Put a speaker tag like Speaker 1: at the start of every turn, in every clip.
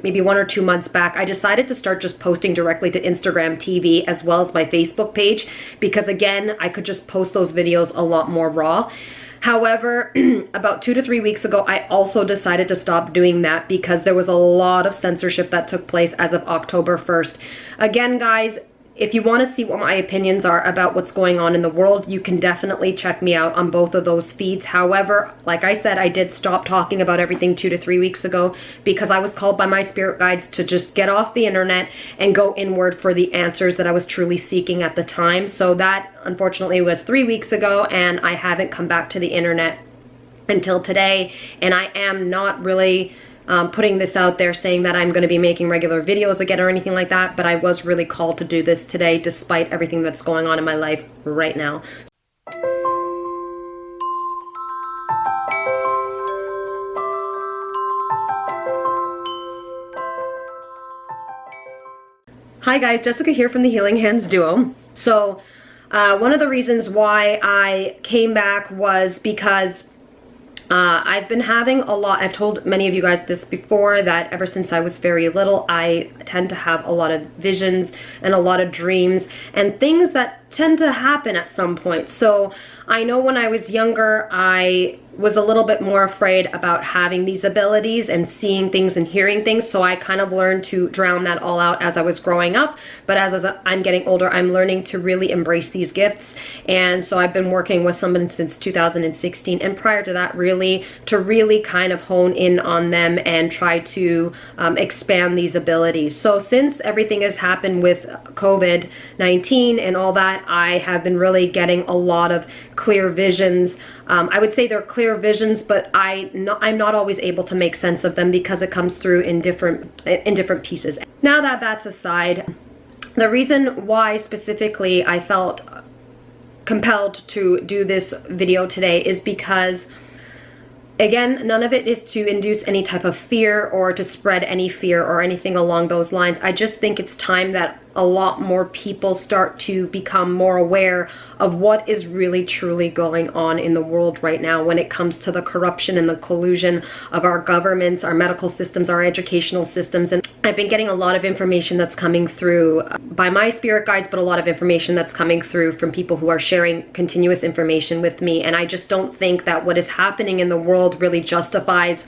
Speaker 1: maybe 1 or 2 months back, I decided to start just posting directly to Instagram TV as well as my Facebook page, because again, I could just post those videos a lot more raw. However, about 2 to 3 weeks ago, I also decided to stop doing that because there was a lot of censorship that took place as of October 1st. Again, guys, if you want to see what my opinions are about what's going on in the world, you can definitely check me out on both of those feeds. However, like I said, I did stop talking about everything 2 to 3 weeks ago because I was called by my spirit guides to just get off the internet and go inward for the answers that I was truly seeking at the time. So that, unfortunately, was 3 weeks ago, and I haven't come back to the internet until today. And I am not really putting this out there saying that I'm going to be making regular videos again or anything like that, but I was really called to do this today despite everything that's going on in my life right now. Hi guys, Jessica here from the Healing Hands Duo. So one of the reasons why I came back was because I've been having a lot, I've told many of you guys this before, that ever since I was very little, I tend to have a lot of visions and a lot of dreams and things that tend to happen at some point. So I know when I was younger, I was a little bit more afraid about having these abilities and seeing things and hearing things, so I kind of learned to drown that all out as I was growing up. But as I'm getting older, I'm learning to really embrace these gifts, and so I've been working with someone since 2016, and prior to that, really kind of hone in on them and try to expand these abilities. So since everything has happened with COVID-19 and all that, I have been really getting a lot of clear visions. I would say they're clear visions, but I'm not always able to make sense of them because it comes through in different pieces. Now that that's aside, the reason why specifically I felt compelled to do this video today is because, again, none of it is to induce any type of fear or to spread any fear or anything along those lines. I just think it's time that a lot more people start to become more aware of what is really truly going on in the world right now when it comes to the corruption and the collusion of our governments, our medical systems, our educational systems. And I've been getting a lot of information that's coming through by my spirit guides, but a lot of information that's coming through from people who are sharing continuous information with me. And I just don't think that what is happening in the world really justifies,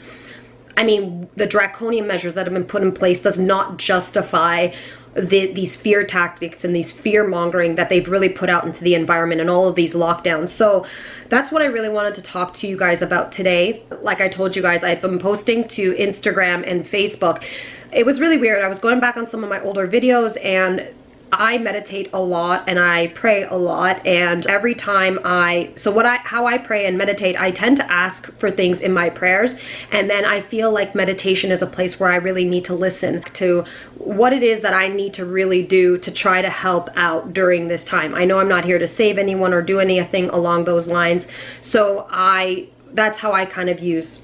Speaker 1: I mean, the draconian measures that have been put in place does not justify these fear tactics and these fear mongering that they've really put out into the environment and all of these lockdowns. So that's what I really wanted to talk to you guys about today. Like I told you guys, I've been posting to Instagram and Facebook. It was really weird. I was going back on some of my older videos, and I meditate a lot and I pray a lot, and every time how I pray and meditate, I tend to ask for things in my prayers, and then I feel like meditation is a place where I really need to listen to what it is that I need to really do to try to help out during this time. I know I'm not here to save anyone or do anything along those lines, so that's how I kind of use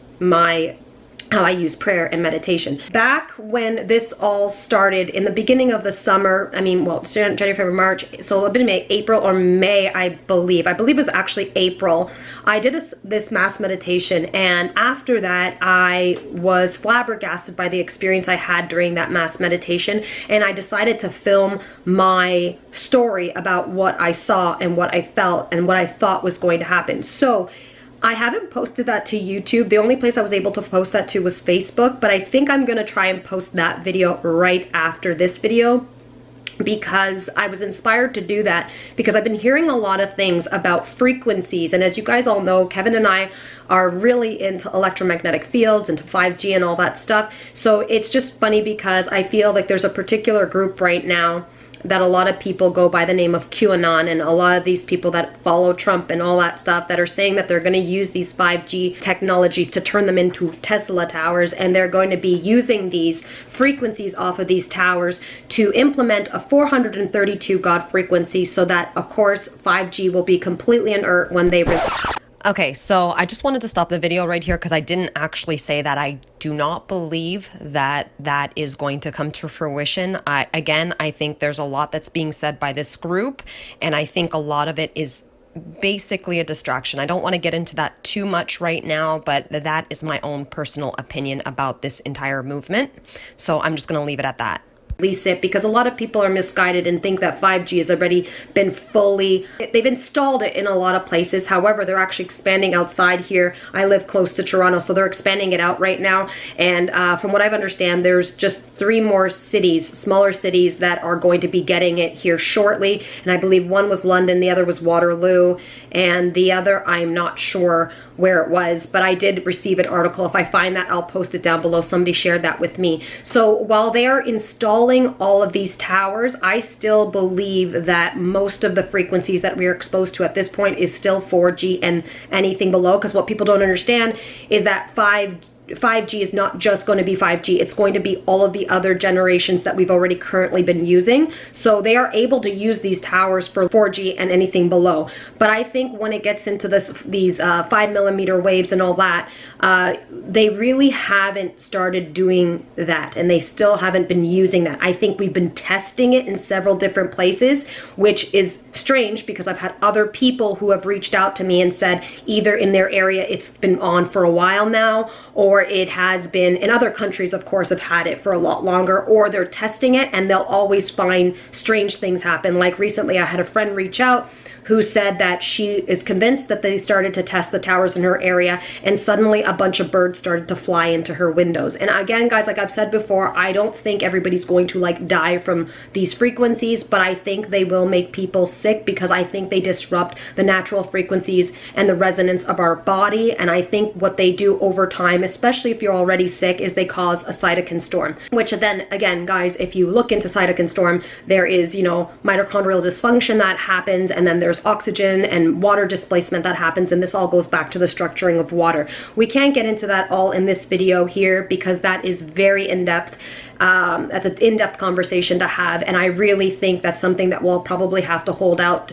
Speaker 1: how I use prayer and meditation. Back when this all started in the beginning of the summer, I mean, well, January, February, March, so it's been April or May, I believe it was actually April, I did this mass meditation, and after that I was flabbergasted by the experience I had during that mass meditation, and I decided to film my story about what I saw and what I felt and what I thought was going to happen. So I haven't posted that to YouTube. The only place I was able to post that to was Facebook, but I think I'm gonna try and post that video right after this video because I was inspired to do that because I've been hearing a lot of things about frequencies, and as you guys all know, Kevin and I are really into electromagnetic fields, into 5G and all that stuff. So it's just funny because I feel like there's a particular group right now that a lot of people go by the name of QAnon, and a lot of these people that follow Trump and all that stuff that are saying that they're going to use these 5G technologies to turn them into Tesla towers, and they're going to be using these frequencies off of these towers to implement a 432 God frequency so that, of course, 5G will be completely inert when they Okay, so I just wanted to stop the video right here because I didn't actually say that I do not believe that that is going to come to fruition. I think there's a lot that's being said by this group, and I think a lot of it is
Speaker 2: basically a distraction. I don't want to get into that too much right now, but that is my own personal opinion about this entire movement. So I'm just going to leave it at that.
Speaker 1: Release it, because a lot of people are misguided and think that 5G has already been they've installed it in a lot of places. However, they're actually expanding outside here. I live close to Toronto, so they're expanding it out right now. And from what I understand, there's just 3 more cities, smaller cities, that are going to be getting it here shortly. And I believe one was London, the other was Waterloo, and the other, I'm not sure where it was, but I did receive an article. If I find that, I'll post it down below. Somebody shared that with me. So while they are installing all of these towers, I still believe that most of the frequencies that we are exposed to at this point is still 4G and anything below, because what people don't understand is that 5G is not just going to be 5G. It's going to be all of the other generations that we've already currently been using. So they are able to use these towers for 4G and anything below. But I think when it gets into these 5mm waves and all that, they really haven't started doing that, and they still haven't been using that. I think we've been testing it in several different places, which is strange because I've had other people who have reached out to me and said either in their area it's been on for a while now, or it has been in other countries, of course, have had it for a lot longer, or they're testing it and they'll always find strange things happen. Like recently I had a friend reach out who said that she is convinced that they started to test the towers in her area and suddenly a bunch of birds started to fly into her windows. And again, guys, like I've said before, I don't think everybody's going to like die from these frequencies, but I think they will make people sick because I think they disrupt the natural frequencies and the resonance of our body. And I think what they do over time, especially if you're already sick, is they cause a cytokine storm, which then again, guys, if you look into cytokine storm, there is, mitochondrial dysfunction that happens, and then there's oxygen and water displacement that happens, and this all goes back to the structuring of water. We can't get into that all in this video here because that is very in-depth. That's an in-depth conversation to have, and I really think that's something that we'll probably have to hold out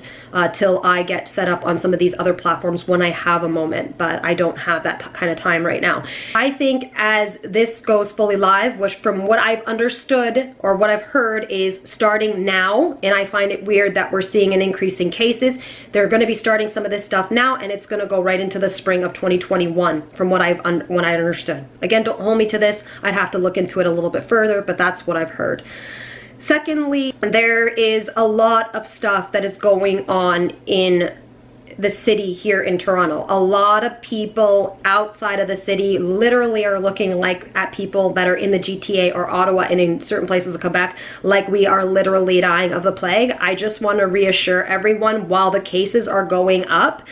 Speaker 1: till I get set up on some of these other platforms when I have a moment, but I don't have that kind of time right now. I think as this goes fully live, which from what I've understood or what I've heard is starting now, and I find it weird that we're seeing an increase in cases. They're going to be starting some of this stuff now, and it's going to go right into the spring of 2021 from what I understood. Again, don't hold me to this. I'd have to look into it a little bit further, but that's what I've heard. Secondly, there is a lot of stuff that is going on in the city here in Toronto. A lot of people outside of the city literally are looking like at people that are in the GTA or Ottawa and in certain places of Quebec like we are literally dying of the plague. I just want to reassure everyone, while the cases are going up,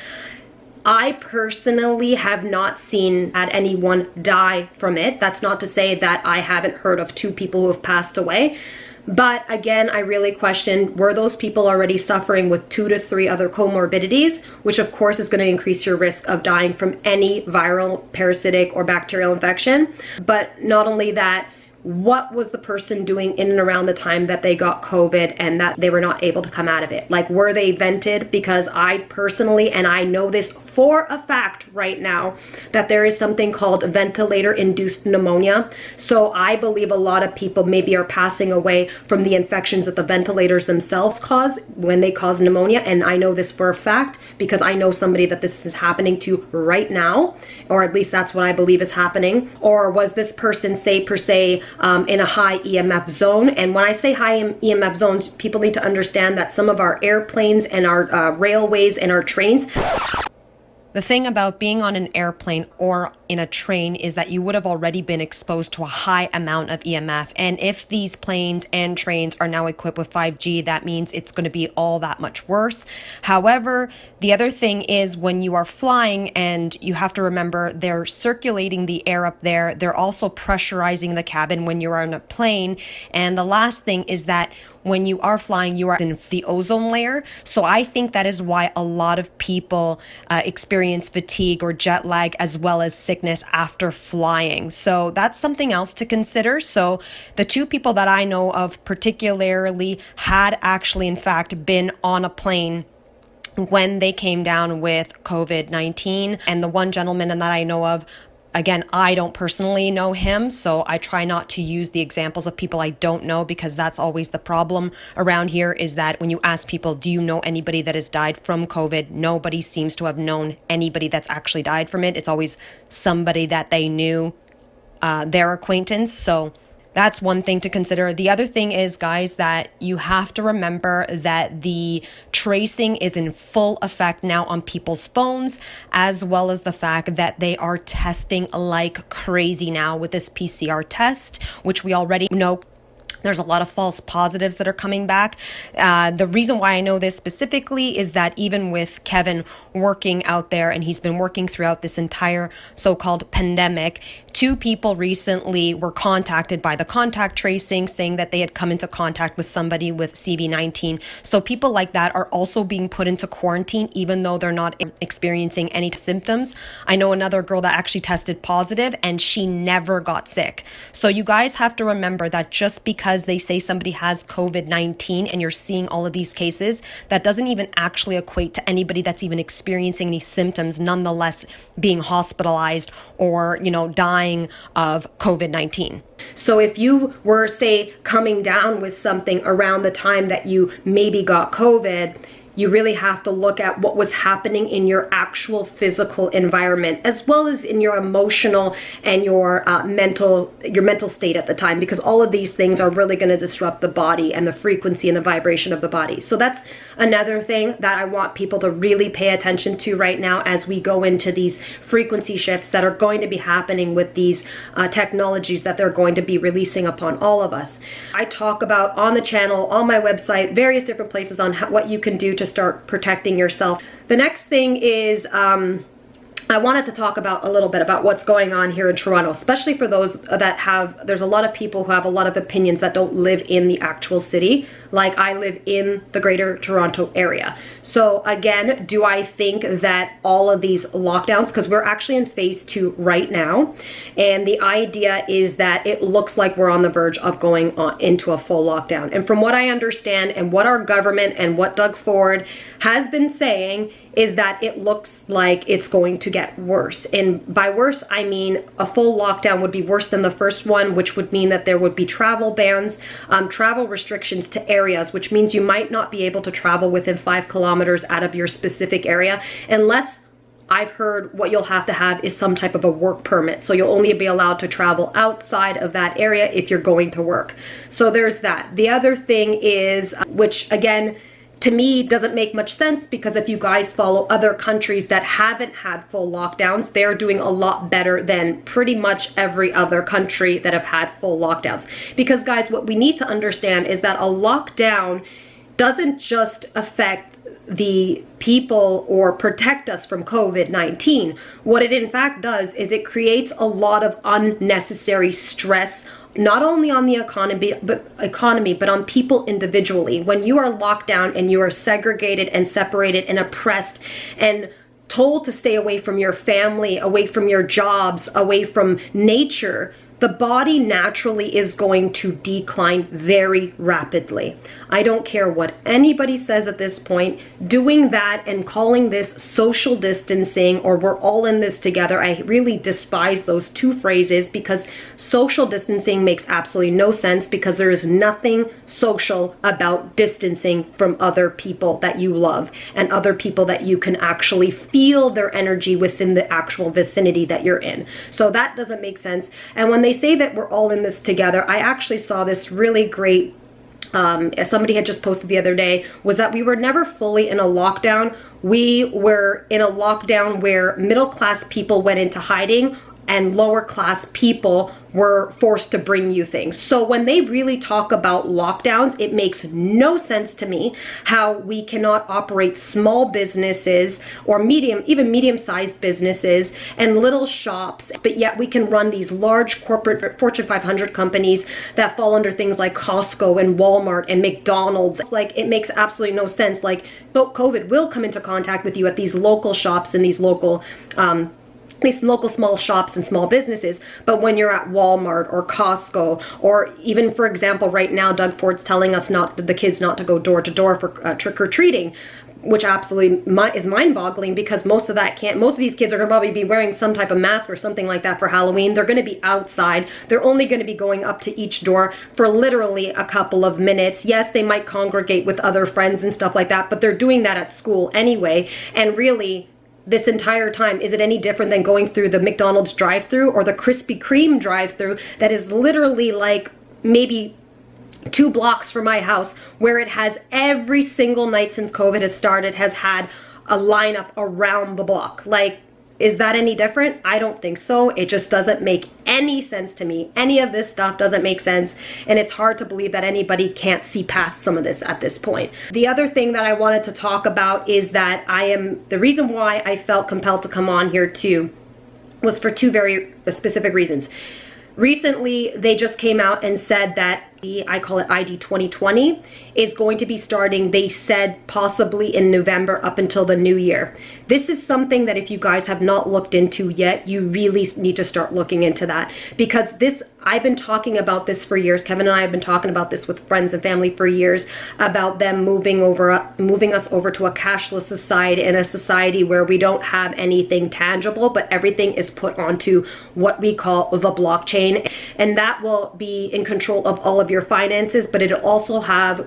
Speaker 1: I personally have not had anyone die from it. That's not to say that I haven't heard of 2 people who have passed away. But again, I really question, were those people already suffering with 2 to 3 other comorbidities, which of course is going to increase your risk of dying from any viral, parasitic, or bacterial infection. But not only that, what was the person doing in and around the time that they got COVID and that they were not able to come out of it? Like, were they vented? Because I personally, and I know this for a fact right now, that there is something called ventilator-induced pneumonia. So I believe a lot of people maybe are passing away from the infections that the ventilators themselves cause when they cause pneumonia. And I know this for a fact because I know somebody that this is happening to right now, or at least that's what I believe is happening. Or was this person, say, per se, in a high EMF zone? And when I say high EMF zones, people need to understand that some of our airplanes and our railways and our trains.
Speaker 2: The thing about being on an airplane or in a train is that you would have already been exposed to a high amount of EMF. And if these planes and trains are now equipped with 5G, that means it's going to be all that much worse. However, the other thing is when you are flying, and you have to remember they're circulating the air up there, they're also pressurizing the cabin when you're on a plane. And the last thing is that when you are flying, you are in the ozone layer. So I think that is why a lot of people experience fatigue or jet lag as well as sickness after flying. So that's something else to consider. So the 2 people that I know of particularly had actually, in fact, been on a plane when they came down with COVID-19. And the one gentleman that I know of Again, I don't personally know him, so I try not to use the examples of people I don't know, because that's always the problem around here, is that when you ask people, do you know anybody that has died from COVID? Nobody seems to have known anybody that's actually died from it. It's always somebody that they knew, their acquaintance. So that's one thing to consider. The other thing is, guys, that you have to remember that the tracing is in full effect now on people's phones, as well as the fact that they are testing like crazy now with this PCR test, which we already know there's a lot of false positives that are coming back. The reason why I know this specifically is that even with Kevin working out there, and he's been working throughout this entire so-called pandemic, 2 people recently were contacted by the contact tracing saying that they had come into contact with somebody with CV-19. So people like that are also being put into quarantine, even though they're not experiencing any symptoms. I know another girl that actually tested positive and she never got sick. So you guys have to remember that just because they say somebody has COVID-19 and you're seeing all of these cases, that doesn't even actually equate to anybody that's even experiencing any symptoms, nonetheless being hospitalized or, dying of COVID-19.
Speaker 1: So if you were, say, coming down with something around the time that you maybe got COVID, you really have to look at what was happening in your actual physical environment, as well as in your emotional and your mental state at the time, because all of these things are really going to disrupt the body and the frequency and the vibration of the body. So that's another thing that I want people to really pay attention to right now as we go into these frequency shifts that are going to be happening with these technologies that they're going to be releasing upon all of us. I talk about on the channel, on my website, various different places on what you can do to start protecting yourself. The next thing is I wanted to talk about a little bit about what's going on here in Toronto, especially for those that there's a lot of people who have a lot of opinions that don't live in the actual city. Like I live in the greater Toronto area. So again, do I think that all of these lockdowns, because we're actually in phase 2 right now, and the idea is that it looks like we're on the verge of going into a full lockdown. And from what I understand and what our government and what Doug Ford has been saying is that it looks like it's going to get worse. And by worse, I mean a full lockdown would be worse than the first one, which would mean that there would be travel bans, travel restrictions to areas, which means you might not be able to travel within 5 kilometers out of your specific area, unless I've heard what you'll have to have is some type of a work permit. So you'll only be allowed to travel outside of that area if you're going to work. So there's that. The other thing is, which again, to me doesn't make much sense, because if you guys follow other countries that haven't had full lockdowns, they're doing a lot better than pretty much every other country that have had full lockdowns. Because guys, what we need to understand is that a lockdown doesn't just affect the people or protect us from COVID-19. What it in fact does is it creates a lot of unnecessary stress, not only on the economy, but on people individually. When you are locked down and you are segregated and separated and oppressed and told to stay away from your family, away from your jobs, away from nature, the body naturally is going to decline very rapidly. I don't care what anybody says at this point. Doing that and calling this social distancing or we're all in this together, I really despise those two phrases, because social distancing makes absolutely no sense, because there is nothing social about distancing from other people that you love and other people that you can actually feel their energy within the actual vicinity that you're in. So that doesn't make sense. And when they say that we're all in this together, I actually saw this really great somebody had just posted the other day, was that we were never fully in a lockdown. We were in a lockdown where middle class people went into hiding and lower class people were forced to bring you things. So when they really talk about lockdowns, it makes no sense to me how we cannot operate small businesses or even medium-sized businesses and little shops, but yet we can run these large corporate Fortune 500 companies that fall under things like Costco and Walmart and McDonald's. Like, it makes absolutely no sense. Like, so COVID will come into contact with you at these local shops and these local small shops and small businesses. But when you're at Walmart or Costco, or even, for example, right now, Doug Ford's telling us the kids not to go door to door for trick-or-treating. which absolutely is mind-boggling, because most of these kids are going to probably be wearing some type of mask or something like that for Halloween. They're going to be outside. They're only going to be going up to each door for literally a couple of minutes. Yes, they might congregate with other friends and stuff like that, but they're doing that at school anyway. And really, this entire time, is it any different than going through the McDonald's drive-thru or the Krispy Kreme drive-thru that is literally like maybe 2 blocks from my house, where it has every single night since COVID has started has had a lineup around the block? Like, is that any different? I don't think so. It just doesn't make any sense to me. Any of this stuff doesn't make sense, and it's hard to believe that anybody can't see past some of this at this point. The other thing that I wanted to talk about is that the reason why I felt compelled to come on here too was for 2 very specific reasons. Recently, they just came out and said that I call it ID 2020, is going to be starting, they said, possibly in November up until the new year. This is something that if you guys have not looked into yet, you really need to start looking into that, because I've been talking about this for years. Kevin and I have been talking about this with friends and family for years, about them moving us over to a cashless society, and a society where we don't have anything tangible, but everything is put onto what we call the blockchain. And that will be in control of all of your finances, but it'll also have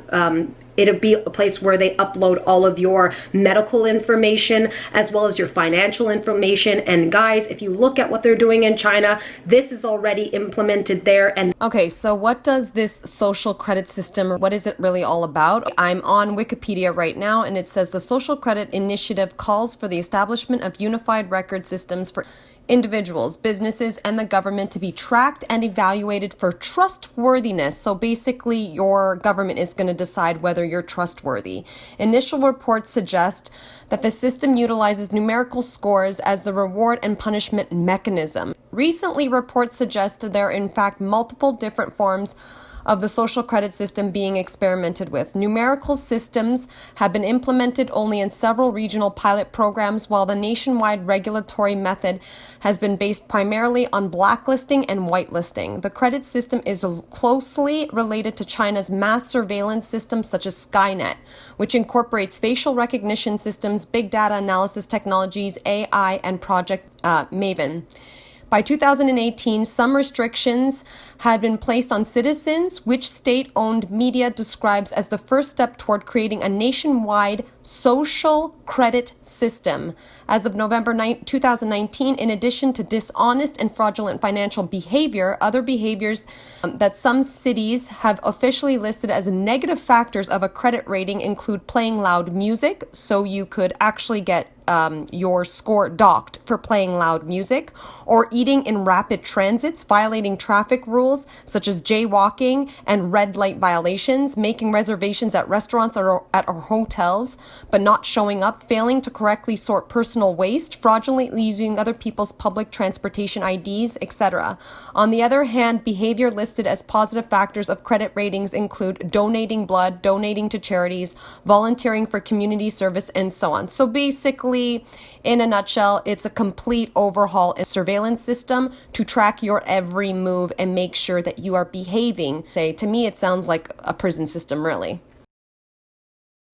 Speaker 1: it'll be a place where they upload all of your medical information as well as your financial information. And guys, if you look at what they're doing in China, this is already implemented there. And
Speaker 2: okay, so what does this social credit system, what is it really all about? I'm on Wikipedia right now, and it says the Social Credit Initiative calls for the establishment of unified record systems for individuals, businesses, and the government to be tracked and evaluated for trustworthiness. So basically, your government is going to decide whether you're trustworthy. Initial reports suggest that the system utilizes numerical scores as the reward and punishment mechanism. Recently, reports suggest that there are in fact multiple different forms of the social credit system being experimented with. Numerical systems have been implemented only in several regional pilot programs, while the nationwide regulatory method has been based primarily on blacklisting and whitelisting. The credit system is closely related to China's mass surveillance systems such as Skynet, which incorporates facial recognition systems, big data analysis technologies, AI, and Project Maven. By 2018, some restrictions had been placed on citizens, which state-owned media describes as the first step toward creating a nationwide social credit system. As of November 2019, in addition to dishonest and fraudulent financial behavior, other behaviors that some cities have officially listed as negative factors of a credit rating include playing loud music, so you could actually get your score docked for playing loud music, or eating in rapid transits, violating traffic rules such as jaywalking and red light violations, making reservations at restaurants or at hotels but not showing up, failing to correctly sort personal waste, fraudulently using other people's public transportation IDs, etc. On the other hand, behavior listed as positive factors of credit ratings include donating blood, donating to charities, volunteering for community service, and so on. So basically, in a nutshell, it's a complete overhaul in surveillance system to track your every move and make sure that you are behaving. To me, it sounds like a prison system, really.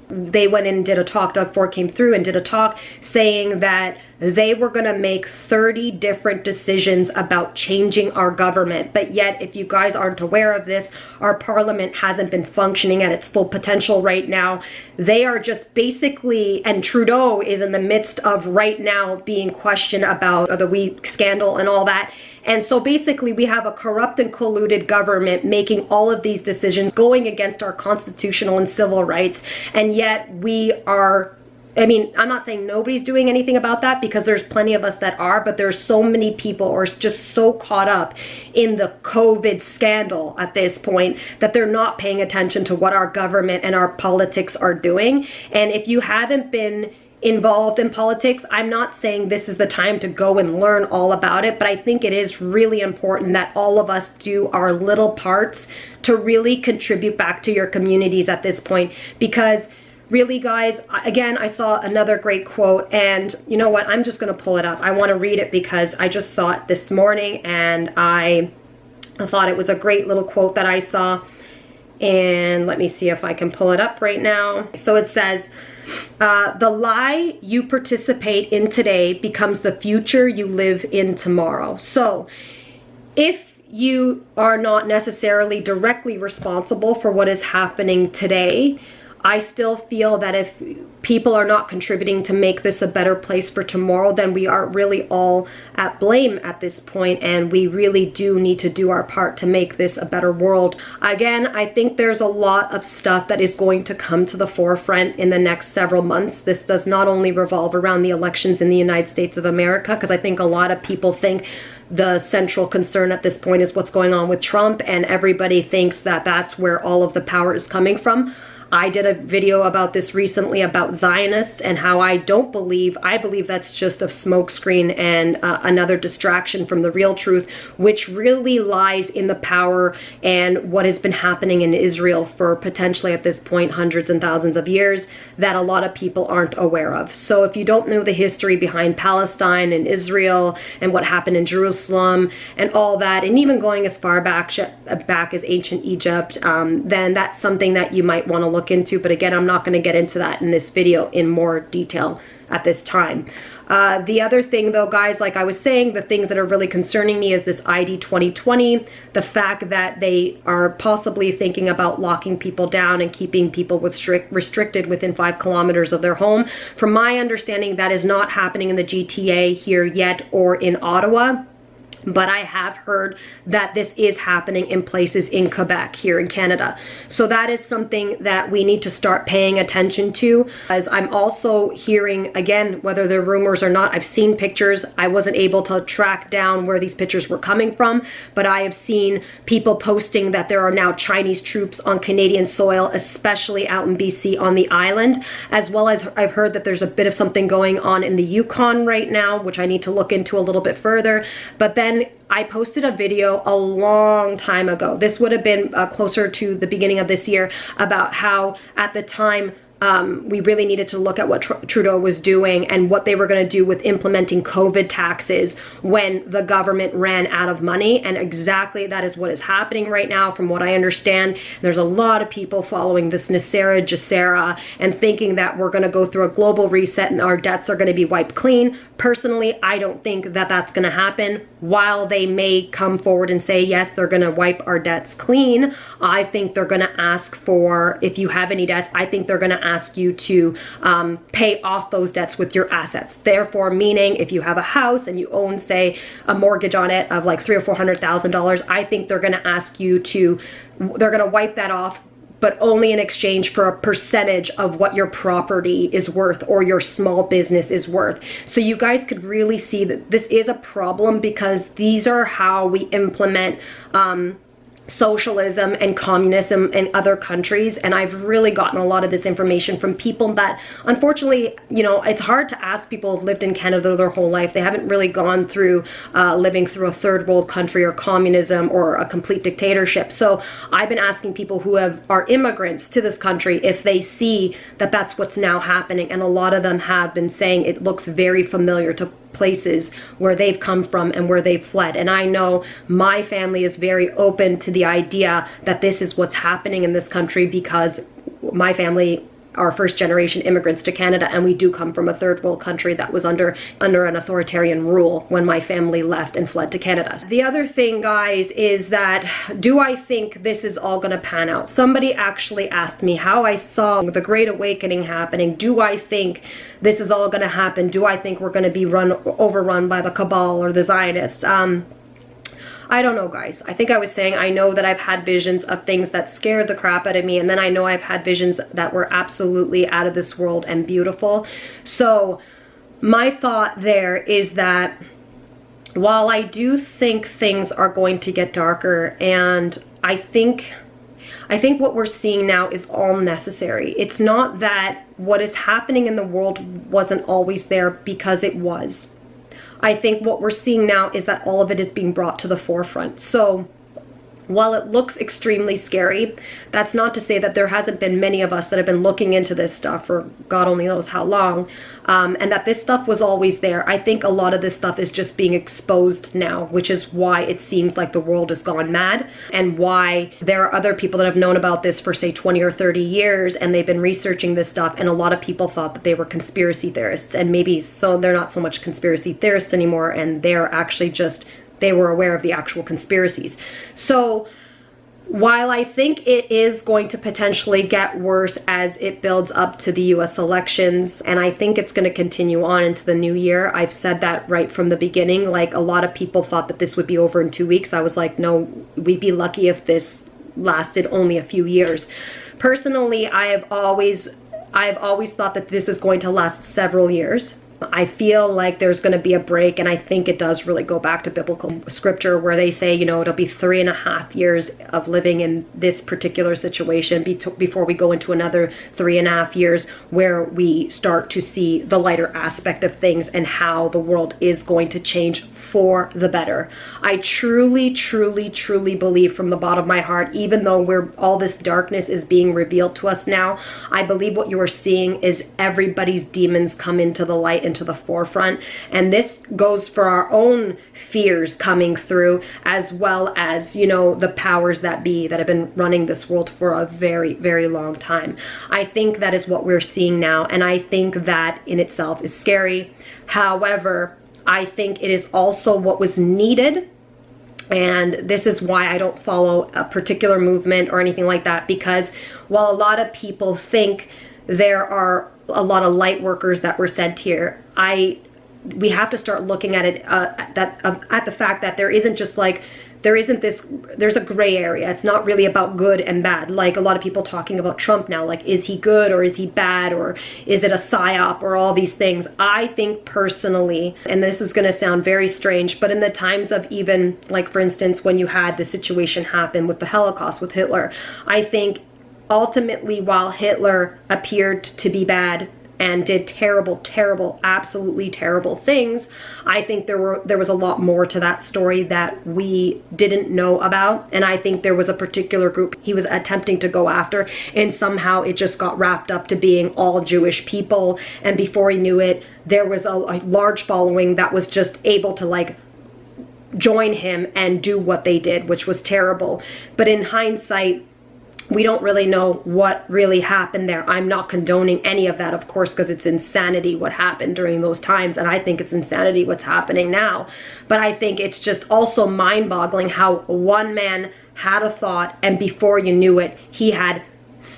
Speaker 1: They went and did a talk, Doug Ford came through and did a talk saying that they were going to make 30 different decisions about changing our government. But yet, if you guys aren't aware of this, our parliament hasn't been functioning at its full potential right now. They are just basically, and Trudeau is in the midst of right now being questioned about the wheat scandal and all that. And so basically we have a corrupt and colluded government making all of these decisions, going against our constitutional and civil rights. And yet we are, I mean, I'm not saying nobody's doing anything about that, because there's plenty of us that are, but there's so many people are just so caught up in the COVID scandal at this point that they're not paying attention to what our government and our politics are doing. And if you haven't been involved in politics, I'm not saying this is the time to go and learn all about it, but I think it is really important that all of us do our little parts to really contribute back to your communities at this point. Because really, guys, again, I saw another great quote, and you know what, I'm just going to pull it up. I want to read it because I just saw it this morning, and I thought it was a great little quote that I saw. And let me see if I can pull it up right now. So it says, The lie you participate in today becomes the future you live in tomorrow. So if you are not necessarily directly responsible for what is happening today, I still feel that if people are not contributing to make this a better place for tomorrow, then we are really all at blame at this point, and we really do need to do our part to make this a better world. Again, I think there's a lot of stuff that is going to come to the forefront in the next several months. This does not only revolve around the elections in the United States of America, because I think a lot of people think the central concern at this point is what's going on with Trump, and everybody thinks that that's where all of the power is coming from. I did a video about this recently about Zionists and how I believe that's just a smokescreen and another distraction from the real truth, which really lies in the power and what has been happening in Israel for potentially at this point hundreds and thousands of years that a lot of people aren't aware of. So if you don't know the history behind Palestine and Israel and what happened in Jerusalem and all that, and even going as far back as ancient Egypt, then that's something that you might want to look into. But again, I'm not going to get into that in this video in more detail at this time. The other thing though, guys, like I was saying, the things that are really concerning me is this ID 2020, the fact that they are possibly thinking about locking people down and keeping people restricted within 5 kilometers of their home. From my understanding, that is not happening in the GTA here yet or in Ottawa. But I have heard that this is happening in places in Quebec here in Canada. So that is something that we need to start paying attention to. As I'm also hearing, again, whether they're rumors or not, I've seen pictures. I wasn't able to track down where these pictures were coming from, but I have seen people posting that there are now Chinese troops on Canadian soil, especially out in BC on the island, as well as I've heard that there's a bit of something going on in the Yukon right now, which I need to look into a little bit further. But then I posted a video a long time ago. This would have been closer to the beginning of this year about how at the time we really needed to look at what Trudeau was doing and what they were going to do with implementing COVID taxes when the government ran out of money. And exactly that is what is happening right now, from what I understand. There's a lot of people following this Nasera Jacera and thinking that we're going to go through a global reset and our debts are going to be wiped clean. Personally, I don't think that that's going to happen. While they may come forward and say, yes, they're going to wipe our debts clean, I think they're going to ask for, if you have any debts, I think they're going to ask you to pay off those debts with your assets. Therefore, meaning if you have a house and you own, say, a mortgage on it of like $300,000 or $400,000, I think they're going to ask you to, they're going to wipe that off, but only in exchange for a percentage of what your property is worth or your small business is worth. So you guys could really see that this is a problem, because these are how we implement socialism and communism in other countries. And I've really gotten a lot of this information from people that, unfortunately, you know, it's hard to ask people who've lived in Canada their whole life. They haven't really gone through living through a third world country or communism or a complete dictatorship. So I've been asking people who are immigrants to this country if they see that that's what's now happening. And a lot of them have been saying it looks very familiar to places where they've come from and where they've fled. And I know my family is very open to the idea that this is what's happening in this country, because my family are first generation immigrants to Canada, and we do come from a third world country that was under an authoritarian rule when my family left and fled to Canada. The other thing, guys, is that, do I think this is all going to pan out? Somebody actually asked me how I saw the Great Awakening happening. Do I think this is all going to happen? Do I think we're going to be overrun by the cabal or the Zionists? I don't know, guys. I think I was saying, I know that I've had visions of things that scared the crap out of me, and then I know I've had visions that were absolutely out of this world and beautiful. So my thought there is that while I do think things are going to get darker, and I think what we're seeing now is all necessary. It's not that what is happening in the world wasn't always there, because it was. I think what we're seeing now is that all of it is being brought to the forefront. So while it looks extremely scary, that's not to say that there hasn't been many of us that have been looking into this stuff for God only knows how long, and that this stuff was always there. I think a lot of this stuff is just being exposed now, which is why it seems like the world has gone mad, and why there are other people that have known about this for, say, 20 or 30 years, and they've been researching this stuff, and a lot of people thought that they were conspiracy theorists, and maybe so they're not so much conspiracy theorists anymore, and they're actually just, they were aware of the actual conspiracies. So while I think it is going to potentially get worse as it builds up to the US elections, and I think it's going to continue on into the new year, I've said that right from the beginning. Like, a lot of people thought that this would be over in 2 weeks. I was like, no, we'd be lucky if this lasted only a few years. Personally, I've always thought that this is going to last several years. I feel like there's going to be a break, and I think it does really go back to biblical scripture where they say, you know, it'll be 3.5 years of living in this particular situation before we go into another 3.5 years where we start to see the lighter aspect of things and how the world is going to change for the better. I truly, truly, truly believe from the bottom of my heart, even though all this darkness is being revealed to us now, I believe what you are seeing is everybody's demons come into the light, into the forefront. And this goes for our own fears coming through, as well as, you know, the powers that be that have been running this world for a very, very long time. I think that is what we're seeing now, and I think that in itself is scary. However, I think it is also what was needed. And this is why I don't follow a particular movement or anything like that, because while a lot of people think there are a lot of light workers that were sent here, we have to start looking at it at the fact that there isn't just like, there's a gray area. It's not really about good and bad. Like a lot of people talking about Trump now, like, is he good or is he bad, or is it a psyop, or all these things. I think personally, and this is going to sound very strange, but in the times of, even like, for instance, when you had the situation happen with the Holocaust with Hitler, I think ultimately, while Hitler appeared to be bad and did terrible, terrible, absolutely terrible things, I think there was a lot more to that story that we didn't know about. And I think there was a particular group he was attempting to go after, and somehow it just got wrapped up to being all Jewish people. And before he knew it, there was a large following that was just able to, like, join him and do what they did, which was terrible. But in hindsight, we don't really know what really happened there. I'm not condoning any of that, of course, because it's insanity what happened during those times, and I think it's insanity what's happening now. But I think it's just also mind-boggling how one man had a thought, and before you knew it, he had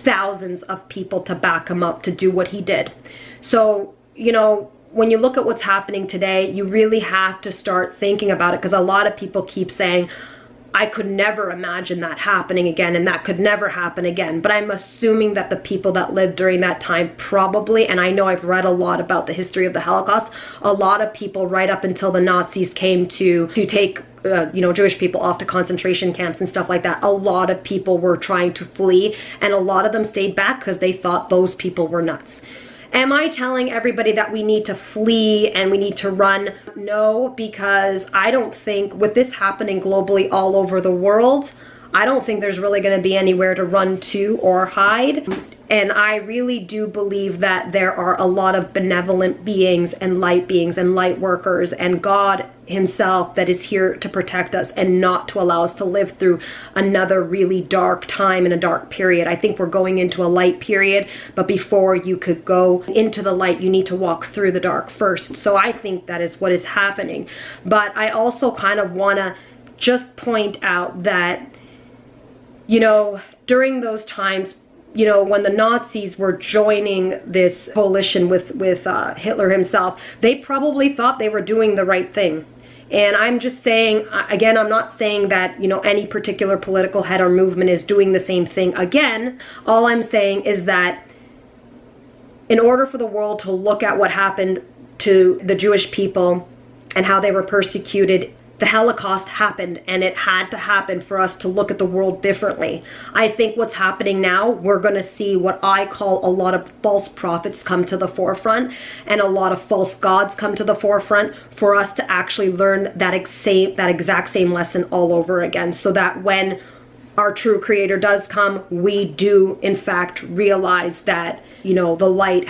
Speaker 1: thousands of people to back him up to do what he did. So, you know, when you look at what's happening today, you really have to start thinking about it, because a lot of people keep saying, I could never imagine that happening again, and that could never happen again. But I'm assuming that the people that lived during that time probably, and I know I've read a lot about the history of the Holocaust, a lot of people right up until the Nazis came to take you know, Jewish people off to concentration camps and stuff like that, a lot of people were trying to flee, and a lot of them stayed back because they thought those people were nuts. Am I telling everybody that we need to flee and we need to run? No, because I don't think, with this happening globally all over the world, I don't think there's really going to be anywhere to run to or hide. And I really do believe that there are a lot of benevolent beings and light workers and God himself that is here to protect us and not to allow us to live through another really dark time and a dark period. I think we're going into a light period, but before you could go into the light, you need to walk through the dark first. So I think that is what is happening. But I also kind of want to just point out that, you know, during those times, you know, when the Nazis were joining this coalition with Hitler himself, they probably thought they were doing the right thing. And I'm just saying, again, I'm not saying that, you know, any particular political head or movement is doing the same thing again. All I'm saying is that in order for the world to look at what happened to the Jewish people and how they were persecuted, the Holocaust happened, and it had to happen for us to look at the world differently. I think what's happening now, we're going to see what I call a lot of false prophets come to the forefront, and a lot of false gods come to the forefront for us to actually learn that exact same lesson all over again, so that when our true creator does come, we do in fact realize that, you know, the light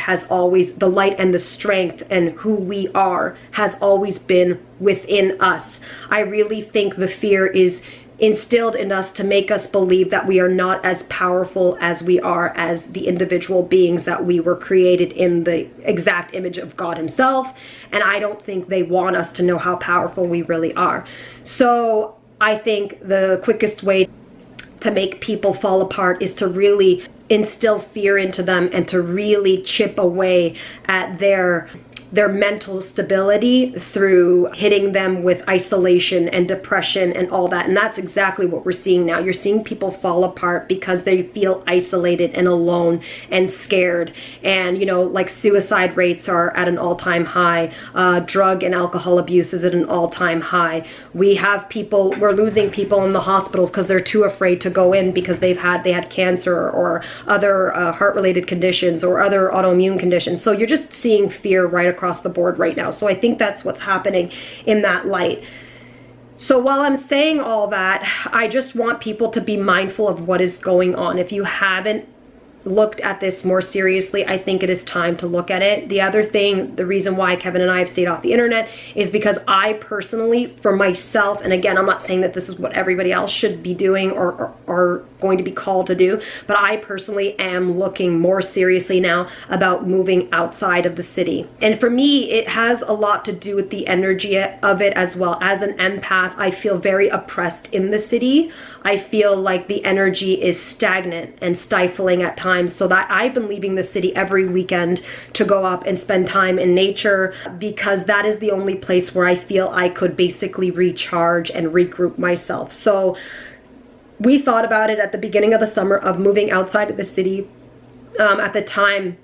Speaker 1: and the strength and who we are has always been within us. I really think the fear is instilled in us to make us believe that we are not as powerful as we are as the individual beings that we were created in the exact image of God himself. And I don't think they want us to know how powerful we really are. So I think the quickest way to make people fall apart is to really instill fear into them and to really chip away at their mental stability through hitting them with isolation and depression and all that. And that's exactly what we're seeing now. You're seeing people fall apart because they feel isolated and alone and scared. And, you know, like suicide rates are at an all-time high. Drug and alcohol abuse is at an all-time high. We're losing people in the hospitals because they're too afraid to go in because they had cancer or other heart-related conditions or other autoimmune conditions. So you're just seeing fear right across the board right now. So I think that's what's happening in that light. So while I'm saying all that, I just want people to be mindful of what is going on. If you haven't looked at this more seriously, I think it is time to look at it. The other thing, the reason why Kevin and I have stayed off the internet is because I personally, for myself, and again, I'm not saying that this is what everybody else should be doing or going to be called to do, but I personally am looking more seriously now about moving outside of the city. And for me, it has a lot to do with the energy of it as well. As an empath, I feel very oppressed in the city. I feel like the energy is stagnant and stifling at times, so that I've been leaving the city every weekend to go up and spend time in nature, because that is the only place where I feel I could basically recharge and regroup myself. So we thought about it at the beginning of the summer of moving outside of the city. At the time,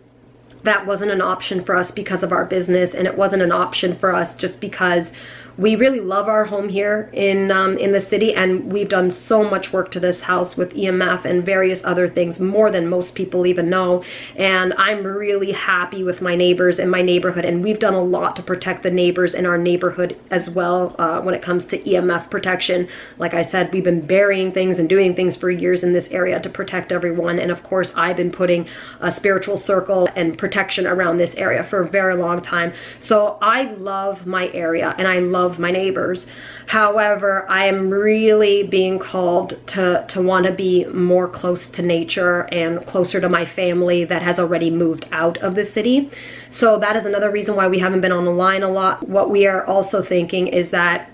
Speaker 1: that wasn't an option for us because of our business, and it wasn't an option for us just because we really love our home here in the city, and we've done so much work to this house with EMF and various other things, more than most people even know. And I'm really happy with my neighbors and my neighborhood, and we've done a lot to protect the neighbors in our neighborhood as well when it comes to EMF protection. Like I said, we've been burying things and doing things for years in this area to protect everyone. And of course, I've been putting a spiritual circle and protection around this area for a very long time. So I love my area and I love my neighbors. However, I am really being called to want to be more close to nature and closer to my family that has already moved out of the city. So that is another reason why we haven't been on the line a lot. What we are also thinking is that,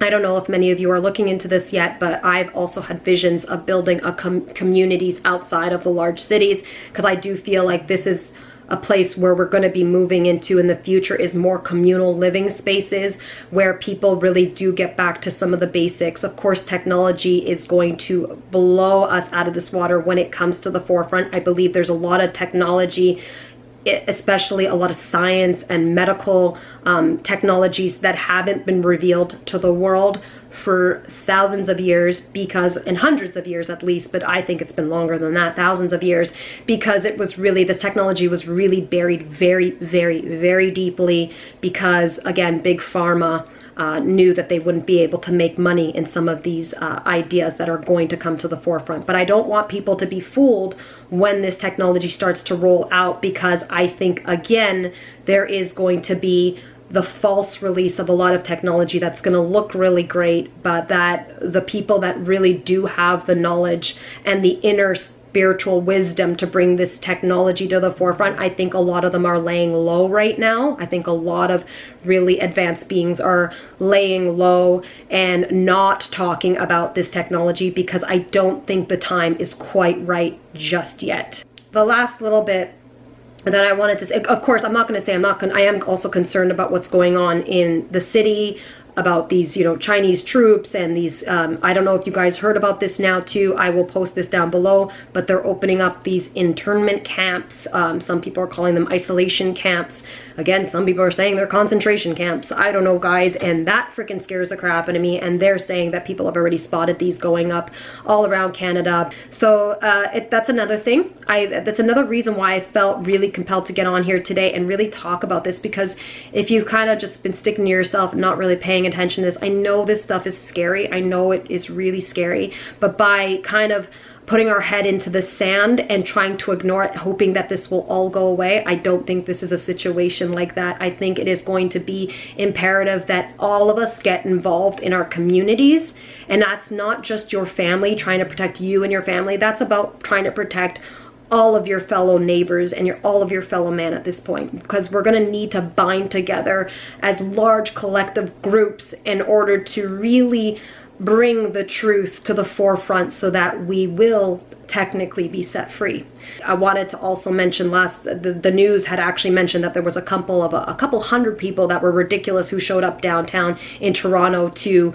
Speaker 1: I don't know if many of you are looking into this yet, but I've also had visions of building communities outside of the large cities, because I do feel like this is a place where we're going to be moving into in the future, is more communal living spaces where people really do get back to some of the basics. Of course, technology is going to blow us out of this water when it comes to the forefront. I believe there's a lot of technology, especially a lot of science and medical technologies that haven't been revealed to the world for thousands of years, and hundreds of years at least, but I think it's been longer than that, thousands of years, because this technology was really buried very, very, very deeply, because again, big pharma knew that they wouldn't be able to make money in some of these ideas that are going to come to the forefront. But I don't want people to be fooled when this technology starts to roll out, because I think, again, there is going to be the false release of a lot of technology that's going to look really great, but that the people that really do have the knowledge and the inner spiritual wisdom to bring this technology to the forefront, I think a lot of them are laying low right now. I think a lot of really advanced beings are laying low and not talking about this technology, because I don't think the time is quite right just yet. The last little bit that I wanted to say, of course, I am also concerned about what's going on in the city, about these, Chinese troops and these, I don't know if you guys heard about this now too. I will post this down below, but they're opening up these internment camps. Some people are calling them isolation camps. Again, some people are saying they're concentration camps. I don't know, guys, and that freaking scares the crap out of me. And they're saying that people have already spotted these going up all around Canada. So that's another thing. That's another reason why I felt really compelled to get on here today and really talk about this, because if you've kind of just been sticking to yourself and not really paying paying attention to this. I know this stuff is scary. I know it is really scary, but by kind of putting our head into the sand and trying to ignore it, hoping that this will all go away, I don't think this is a situation like that. I think it is going to be imperative that all of us get involved in our communities. And that's not just your family trying to protect you and your family. That's about trying to protect all of your fellow neighbors and all of your fellow man at this point, because we're going to need to bind together as large collective groups in order to really bring the truth to the forefront so that we will technically be set free. I wanted to also mention the news had actually mentioned that there was a couple hundred people that were ridiculous who showed up downtown in Toronto to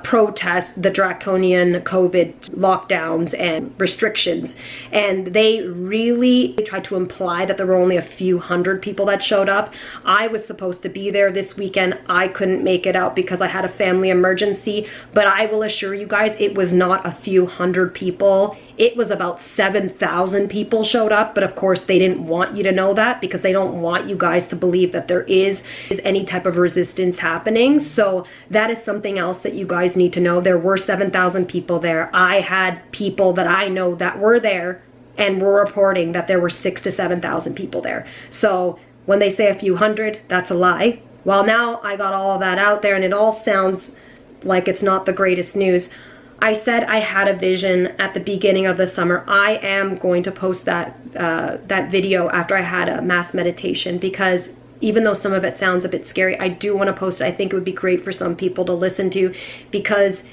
Speaker 1: protest the draconian COVID lockdowns and restrictions. And they really tried to imply that there were only a few hundred people that showed up. I was supposed to be there this weekend. I couldn't make it out because I had a family emergency, but I will assure you guys, it was not a few hundred people. It was about 7,000 people showed up, but of course they didn't want you to know that because they don't want you guys to believe that there is any type of resistance happening. So that is something else that you guys need to know. There were 7,000 people there. I had people that I know that were there and were reporting that there were 6,000 to 7,000 people there. So when they say a few hundred, that's a lie. Well, now I got all of that out there and it all sounds like it's not the greatest news. I said I had a vision at the beginning of the summer. I am going to post that video after I had a mass meditation, because even though some of it sounds a bit scary, I do want to post it. I think it would be great for some people to listen to, because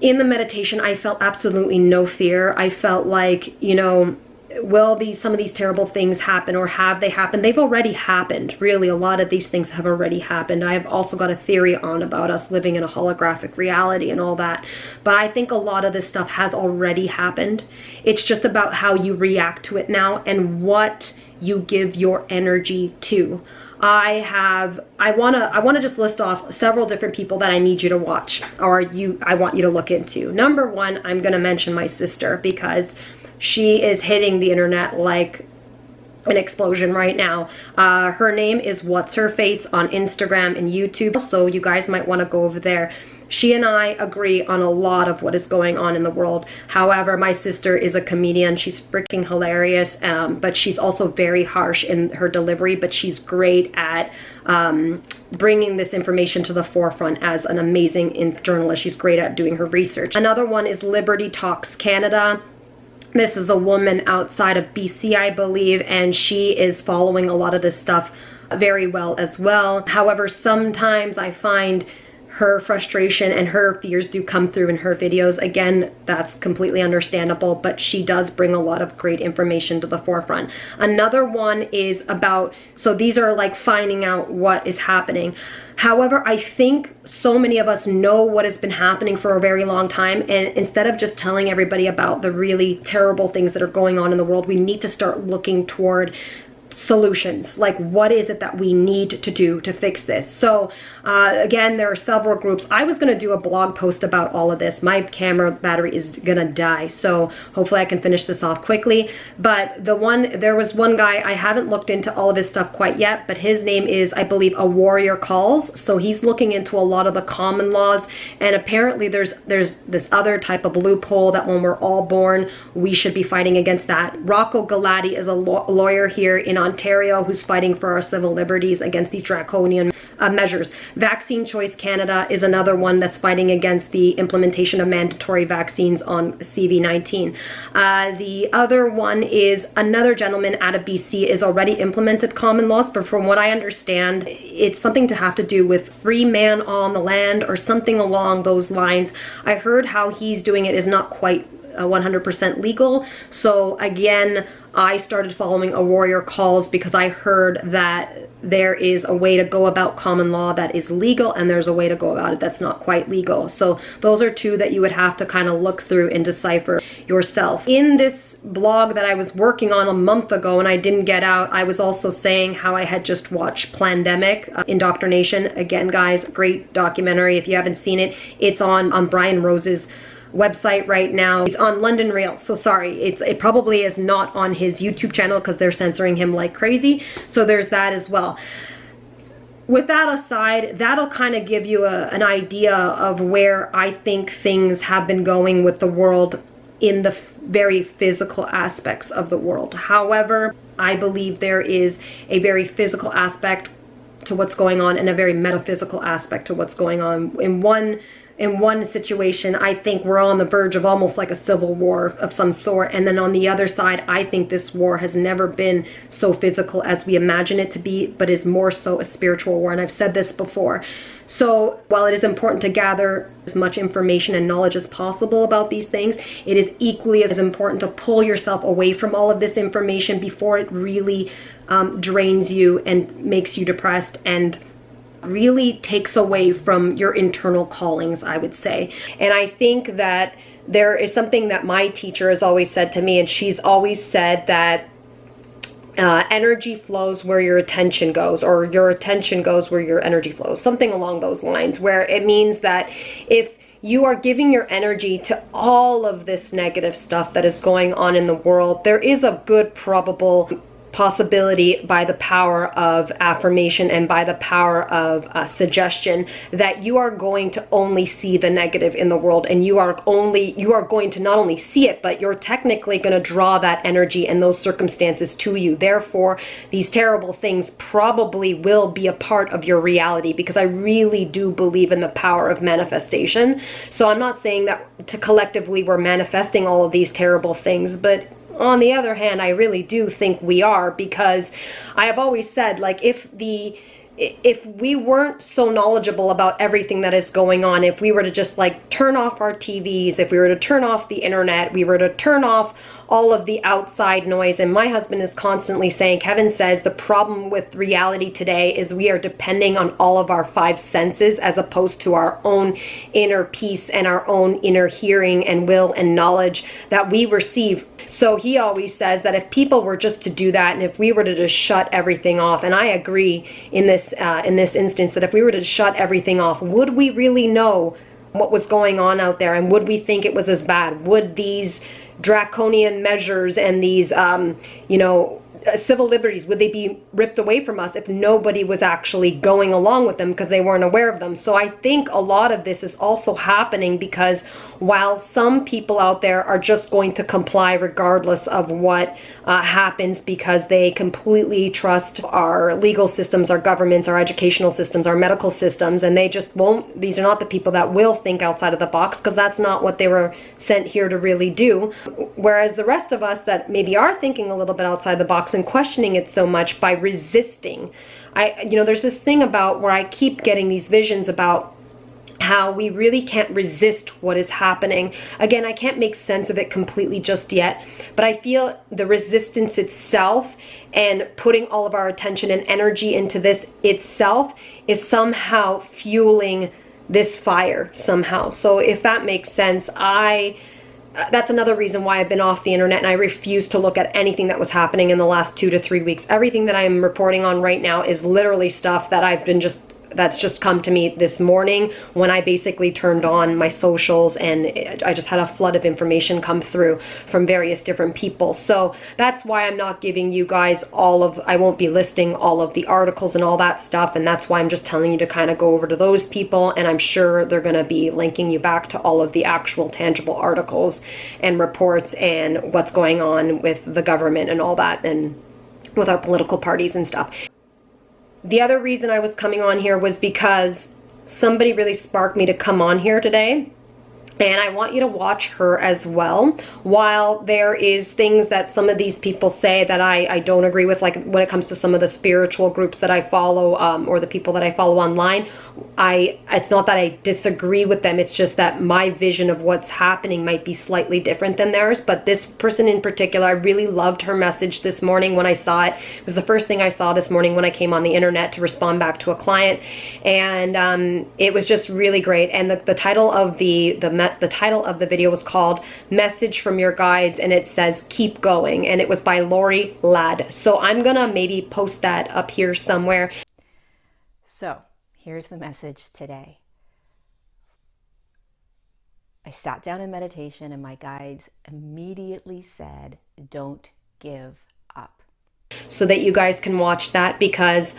Speaker 1: in the meditation I felt absolutely no fear. I felt like, you know, will some of these terrible things happen, or have they happened? They've already happened. Really, a lot of these things have already happened. I have also got a theory on about us living in a holographic reality and all that. But I think a lot of this stuff has already happened. It's just about how you react to it now and what you give your energy to. I want to just list off several different people that I need you to watch, or I want you to look into. Number one, I'm going to mention my sister, because she is hitting the internet like an explosion right now. Her name is What's Her Face on Instagram and YouTube, so you guys might want to go over there. She and I agree on a lot of what is going on in the world. However, my sister is a comedian. She's freaking hilarious, but she's also very harsh in her delivery, but she's great at bringing this information to the forefront as an amazing journalist. She's great at doing her research. Another one is Liberty Talks Canada. This is a woman outside of BC, I believe, and she is following a lot of this stuff very well as well. However, sometimes I find her frustration and her fears do come through in her videos. Again, that's completely understandable, but she does bring a lot of great information to the forefront. Another one is about, so these are like finding out what is happening. However, I think so many of us know what has been happening for a very long time, and instead of just telling everybody about the really terrible things that are going on in the world, we need to start looking toward solutions. Like, what is it that we need to do to fix this? So again, there are several groups. I was going to do a blog post about all of this. My camera battery is going to die, so hopefully I can finish this off quickly. But there was one guy, I haven't looked into all of his stuff quite yet, but his name is, I believe, A Warrior Calls. So he's looking into a lot of the common laws, and apparently there's this other type of loophole that when we're all born, we should be fighting against that. Rocco Galati is a lawyer here in Ontario who's fighting for our civil liberties against these draconian measures. Vaccine Choice Canada is another one that's fighting against the implementation of mandatory vaccines on CV-19. The other one is another gentleman out of BC is already implemented common laws, but from what I understand, it's something to have to do with free man on the land or something along those lines. I heard how he's doing it is not quite 100% legal. So again, I started following A Warrior Calls because I heard that there is a way to go about common law that is legal, and there's a way to go about it that's not quite legal. So those are two that you would have to kind of look through and decipher yourself. In this blog that I was working on a month ago and I didn't get out, I was also saying how I had just watched Plandemic, Indoctrination. Again, guys, great documentary. If you haven't seen it, it's on Brian Rose's website right now. He's on London Reels, so sorry, it probably is not on his YouTube channel because they're censoring him like crazy. So there's that as well. with that aside, that'll kind of give you an idea of where I think things have been going with the world in the very physical aspects of the world. However, I believe there is a very physical aspect to what's going on and a very metaphysical aspect to what's going on. In one situation, I think we're on the verge of almost like a civil war of some sort. And then on the other side, I think this war has never been so physical as we imagine it to be, but is more so a spiritual war. And I've said this before. So while it is important to gather as much information and knowledge as possible about these things, it is equally as important to pull yourself away from all of this information before it really drains you and makes you depressed and really takes away from your internal callings, I would say. And I think that there is something that my teacher has always said to me, and she's always said that energy flows where your attention goes, or your attention goes where your energy flows, something along those lines, where it means that if you are giving your energy to all of this negative stuff that is going on in the world, there is a good probable possibility, by the power of affirmation and by the power of suggestion, that you are going to only see the negative in the world, and you are going to not only see it, but you're technically going to draw that energy and those circumstances to you. Therefore, these terrible things probably will be a part of your reality, because I really do believe in the power of manifestation. So I'm not saying that collectively we're manifesting all of these terrible things, but on the other hand, I really do think we are, because I have always said, like, if we weren't so knowledgeable about everything that is going on, if we were to just like turn off our TVs, if we were to turn off the internet, we were to turn off all of the outside noise. And my husband is constantly saying, Kevin says, the problem with reality today is we are depending on all of our five senses as opposed to our own inner peace and our own inner hearing and will and knowledge that we receive. So he always says that if people were just to do that, and if we were to just shut everything off, and I agree in this instance, that if we were to shut everything off, would we really know what was going on out there? And would we think it was as bad? Would these draconian measures and these, civil liberties, would they be ripped away from us if nobody was actually going along with them because they weren't aware of them? So I think a lot of this is also happening because while some people out there are just going to comply regardless of what happens, because they completely trust our legal systems, our governments, our educational systems, our medical systems, and they just won't, these are not the people that will think outside of the box, because that's not what they were sent here to really do. Whereas the rest of us that maybe are thinking a little bit outside the box and questioning it so much by resisting, there's this thing about where I keep getting these visions about how we really can't resist what is happening. Again, I can't make sense of it completely just yet, but I feel the resistance itself and putting all of our attention and energy into this itself is somehow fueling this fire somehow. So if that makes sense, that's another reason why I've been off the internet, and I refuse to look at anything that was happening in the last 2 to 3 weeks. Everything that I'm reporting on right now is literally stuff that that's just come to me this morning when I basically turned on my socials, and I just had a flood of information come through from various different people. So that's why I'm not giving you guys I won't be listing all of the articles and all that stuff, and that's why I'm just telling you to kind of go over to those people, and I'm sure they're going to be linking you back to all of the actual tangible articles and reports and what's going on with the government and all that, and with our political parties and stuff. The other reason I was coming on here was because somebody really sparked me to come on here today. And I want you to watch her as well. While there is things that some of these people say that I don't agree with, like when it comes to some of the spiritual groups that I follow, or the people that I follow online, it's not that I disagree with them, it's just that my vision of what's happening might be slightly different than theirs. But this person in particular, I really loved her message this morning when I saw it. It was the first thing I saw this morning when I came on the internet to respond back to a client, and it was just really great. And the title of the title of the video was called Message from Your Guides, and it says keep going, and it was by Lori Ladd. So I'm gonna maybe post that up here somewhere.
Speaker 3: So here's the message today. I sat down in meditation and my guides immediately said, don't give up.
Speaker 1: So that you guys can watch that, because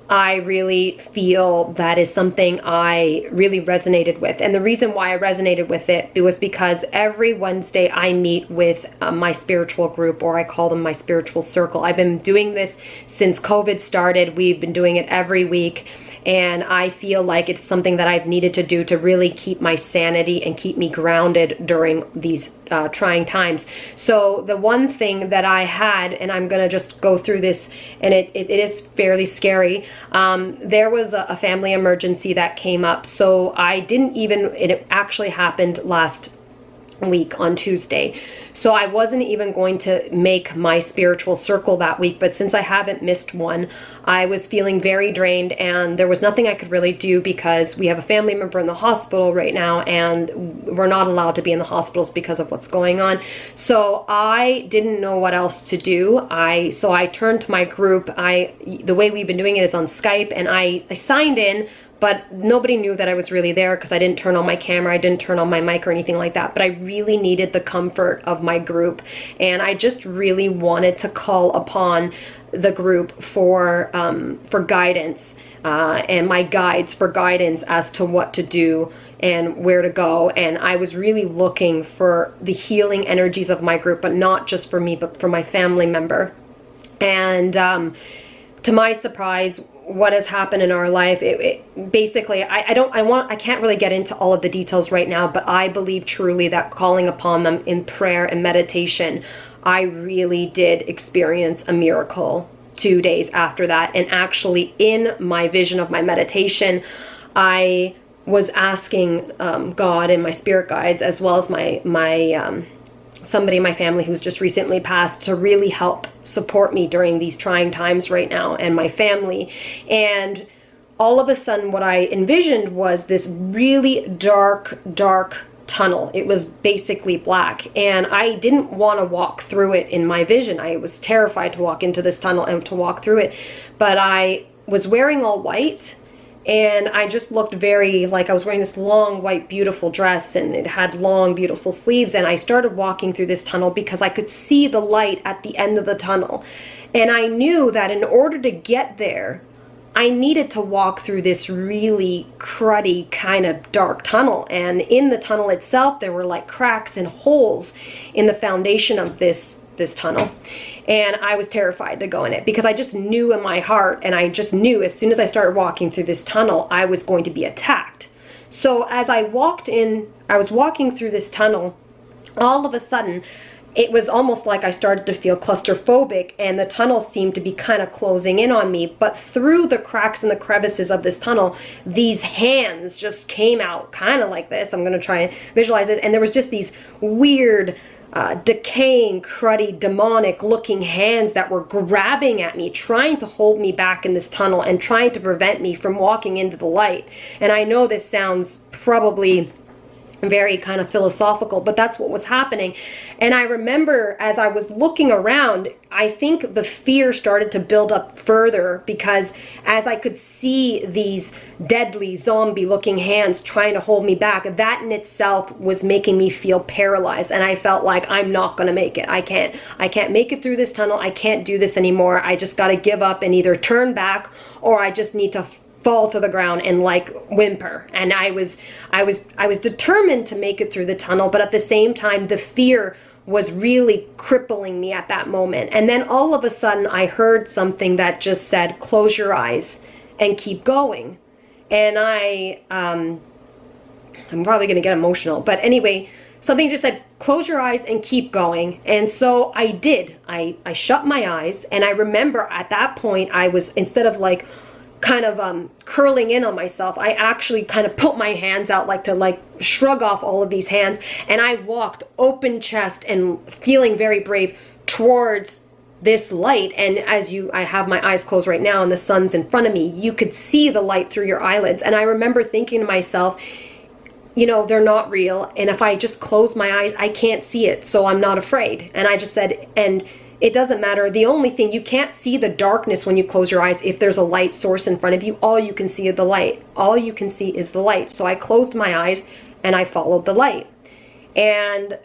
Speaker 1: I really feel that is something I really resonated with. And the reason why I resonated with it was because every Wednesday I meet with my spiritual group, or I call them my spiritual circle. I've been doing this since COVID started. We've been doing it every week. And I feel like it's something that I've needed to do to really keep my sanity and keep me grounded during these trying times. So the one thing that I had, and I'm gonna just go through this, and it is fairly scary. There was a family emergency that came up. So I didn't even, it actually happened last week on Tuesday. So I wasn't even going to make my spiritual circle that week, but since I haven't missed one, I was feeling very drained, and there was nothing I could really do because we have a family member in the hospital right now, and we're not allowed to be in the hospitals because of what's going on. So I didn't know what else to do. So I turned to my group. The way we've been doing it is on Skype, and I signed in, but nobody knew that I was really there because I didn't turn on my camera, I didn't turn on my mic or anything like that. But I really needed the comfort of my group, and I just really wanted to call upon the group for guidance and my guides for guidance as to what to do and where to go. And I was really looking for the healing energies of my group, but not just for me, but for my family member. And to my surprise, what has happened in our life, basically, I can't really get into all of the details right now, but I believe truly that calling upon them in prayer and meditation, I really did experience a miracle 2 days after that. And actually, in my vision of my meditation, I was asking God and my spirit guides, as well as somebody in my family who's just recently passed, to really help support me during these trying times right now, and my family. And all of a sudden, what I envisioned was this really dark tunnel. It was basically black, and I didn't want to walk through it in my vision. I was terrified to walk into this tunnel and to walk through it, but I was wearing all white, and I just looked very like I was wearing this long white beautiful dress, and it had long beautiful sleeves. And I started walking through this tunnel because I could see the light at the end of the tunnel, and I knew that in order to get there, I needed to walk through this really cruddy kind of dark tunnel. And in the tunnel itself, there were like cracks and holes in the foundation of this tunnel. And I was terrified to go in it because I just knew in my heart, and I just knew as soon as I started walking through this tunnel, I was going to be attacked. So as I walked in, I was walking through this tunnel, all of a sudden, it was almost like I started to feel claustrophobic, and the tunnel seemed to be kind of closing in on me. But through the cracks and the crevices of this tunnel, these hands just came out kind of like this. I'm going to try and visualize it. And there was just these weird, decaying, cruddy, demonic looking hands that were grabbing at me, trying to hold me back in this tunnel and trying to prevent me from walking into the light. And I know this sounds probably very kind of philosophical, but that's what was happening. And I remember as I was looking around, I think the fear started to build up further, because as I could see these deadly zombie looking hands trying to hold me back, that in itself was making me feel paralyzed. And I felt like I'm not going to make it. I can't make it through this tunnel. I can't do this anymore. I just got to give up and either turn back, or I just need to fall to the ground and like whimper. And I was determined to make it through the tunnel, but at the same time, the fear was really crippling me at that moment. And then all of a sudden, I heard something that just said, "Close your eyes and keep going." And I'm probably gonna get emotional, but anyway, something just said, "Close your eyes and keep going." And so I did. I shut my eyes, and I remember at that point, I was, instead of like kind of curling in on myself, I actually kind of put my hands out like to shrug off all of these hands, and I walked open chest and feeling very brave towards this light. And I have my eyes closed right now and the sun's in front of me, you could see the light through your eyelids. And I remember thinking to myself, you know, they're not real, and if I just close my eyes, I can't see it, so I'm not afraid. And I just said, and it doesn't matter. The only thing, you can't see the darkness when you close your eyes. If there's a light source in front of you, all you can see is the light. All you can see is the light. So I closed my eyes and I followed the light. And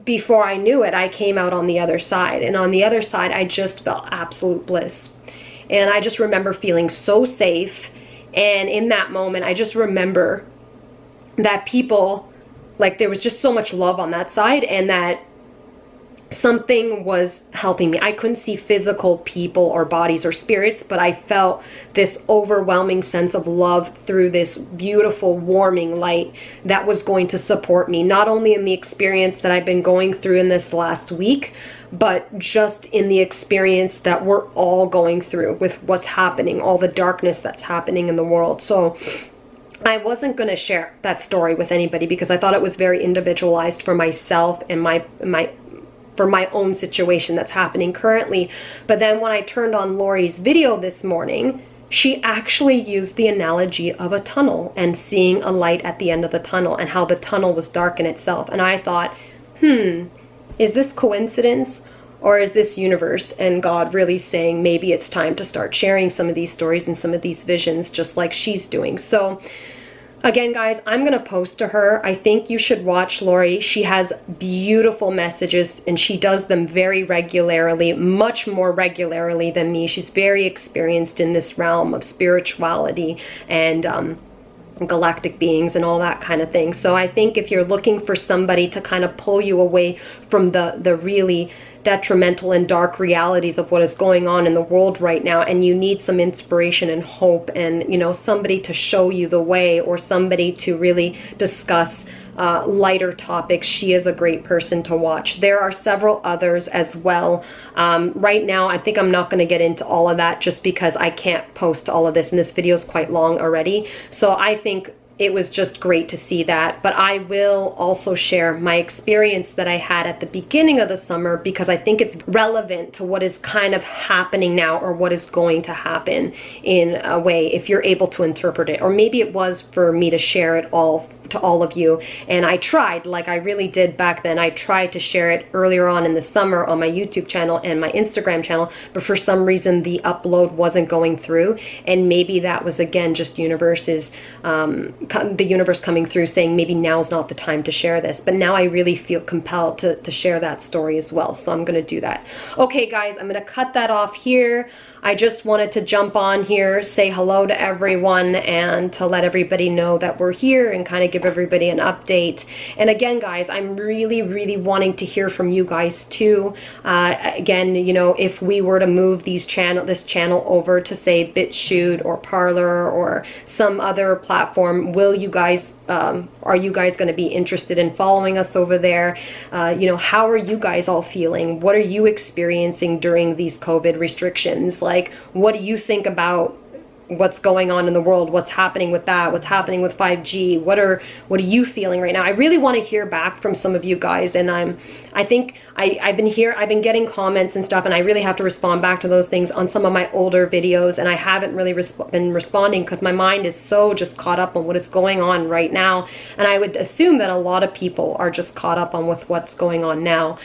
Speaker 1: before I knew it, I came out on the other side. And on the other side, I just felt absolute bliss. And I just remember feeling so safe. And in that moment, I just remember that people, like, there was just so much love on that side, and that something was helping me. I couldn't see physical people or bodies or spirits, but I felt this overwhelming sense of love through this beautiful, warming light that was going to support me, not only in the experience that I've been going through in this last week, but just in the experience that we're all going through with what's happening, all the darkness that's happening in the world. So I wasn't going to share that story with anybody because I thought it was very individualized for myself and for my own situation that's happening currently. But then when I turned on Lori's video this morning, she actually used the analogy of a tunnel and seeing a light at the end of the tunnel and how the tunnel was dark in itself. And I thought, is this coincidence, or is this universe and God really saying maybe it's time to start sharing some of these stories and some of these visions just like she's doing? So again, guys, I'm going to post to her. I think you should watch Lori. She has beautiful messages and she does them very regularly, much more regularly than me. She's very experienced in this realm of spirituality and galactic beings and all that kind of thing. So I think if you're looking for somebody to kind of pull you away from the really detrimental and dark realities of what is going on in the world right now, and you need some inspiration and hope and, you know, somebody to show you the way, or somebody to really discuss lighter topics, she is a great person to watch. There are several others as well. Right now, I think I'm not going to get into all of that just because I can't post all of this, and this video is quite long already. So I think it was just great to see that. But I will also share my experience that I had at the beginning of the summer, because I think it's relevant to what is kind of happening now, or what is going to happen in a way, if you're able to interpret it. Or maybe it was for me to share it all to all of you, and I tried, like I really did back then. I tried to share it earlier on in the summer on my YouTube channel and my Instagram channel, but for some reason the upload wasn't going through, and maybe that was again just the universe coming through saying maybe now's not the time to share this. But now I really feel compelled to share that story as well, so I'm gonna do that. Okay guys, I'm gonna cut that off here. I just wanted to jump on here, say hello to everyone, and to let everybody know that we're here and kind of give everybody an update. And again, guys, I'm really, really wanting to hear from you guys too. Again, you know, if we were to move this channel over to say BitChute or Parler or some other platform, will you guys, are you guys going to be interested in following us over there? You know, how are you guys all feeling? What are you experiencing during these COVID restrictions? Like, what do you think about what's going on in the world? What's happening with that? What's happening with 5G? What are you feeling right now? I really want to hear back from some of you guys, and I think I've been getting comments and stuff, and I really have to respond back to those things on some of my older videos, and I haven't really been responding because my mind is so just caught up on what is going on right now, and I would assume that a lot of people are just caught up on with what's going on now.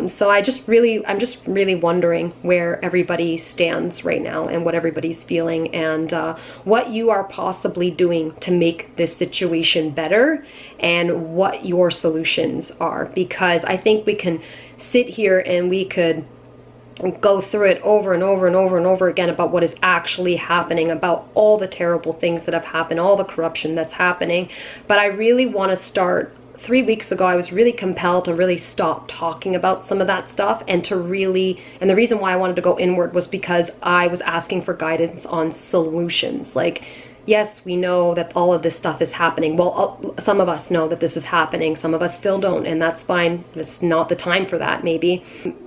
Speaker 1: So I'm just really wondering where everybody stands right now and what everybody's feeling, and what you are possibly doing to make this situation better, and what your solutions are. Because I think we can sit here and we could go through it over and over and over and over again about what is actually happening, about all the terrible things that have happened, all the corruption that's happening. But I really want to start. 3 weeks ago, I was really compelled to really stop talking about some of that stuff, and to really, and the reason why I wanted to go inward was because I was asking for guidance on solutions. Like, yes, we know that all of this stuff is happening. Well, some of us know that this is happening. Some of us still don't, and that's fine. It's not the time for that, maybe.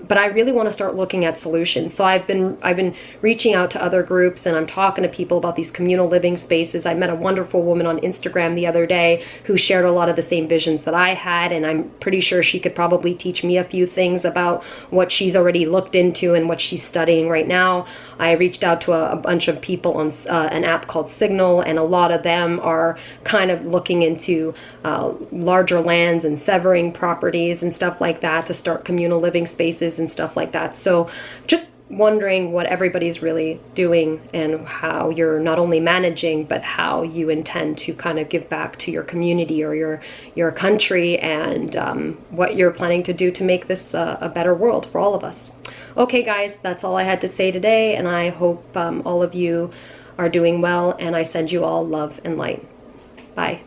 Speaker 1: But I really want to start looking at solutions. So I've been reaching out to other groups, and I'm talking to people about these communal living spaces. I met a wonderful woman on Instagram the other day who shared a lot of the same visions that I had, and I'm pretty sure she could probably teach me a few things about what she's already looked into and what she's studying right now. I reached out to a bunch of people on an app called Signal, and a lot of them are kind of looking into larger lands and severing properties and stuff like that to start communal living spaces and stuff like that. So just wondering what everybody's really doing and how you're not only managing, but how you intend to kind of give back to your community or your country, and what you're planning to do to make this a better world for all of us. Okay, guys, that's all I had to say today, and I hope all of you are doing well, and I send you all love and light. Bye.